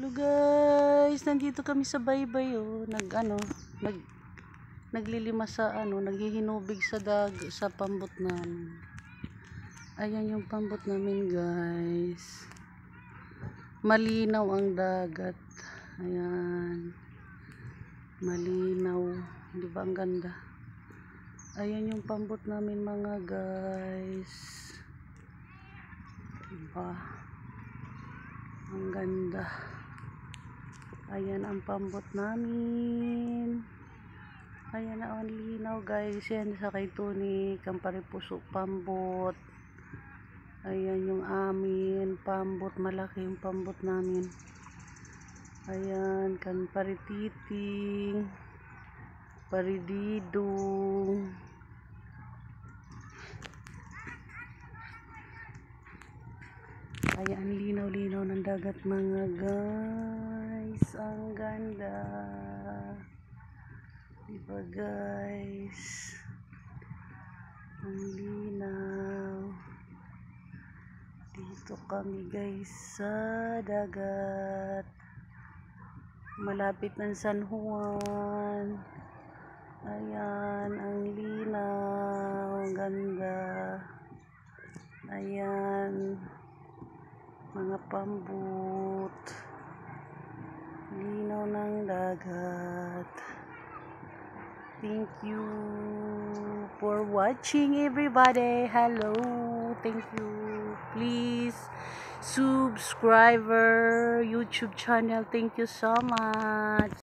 Hello guys, nandito kami sa baybay naglilima sa naghihinubig sa sa pambot namin. Ayan yung pambot namin guys. Malinaw ang dagat. Ayan. Malinaw. Di ba ang ganda? Ayan yung pambot namin mga guys. Diba? Ang ganda. Ayan ang pambot namin. Ayan ang linaw guys. Yan sa kay Tony. Kamparipuso pambot. Ayan yung amin. Pambot. Malaki yung pambot namin. Ayan. Kamparititing. Parididong. Ayan, linaw-linaw ng dagat mga guys. Ang ganda. Diba guys? Ang linaw. Dito kami guys sa dagat. Malapit ng San Juan. Ayan, ang linaw. Ang ganda. Ayan. Mga pambot, linaw ng dagat. Thank you for watching everybody. Hello, thank you. Please subscribe our YouTube channel. Thank you so much.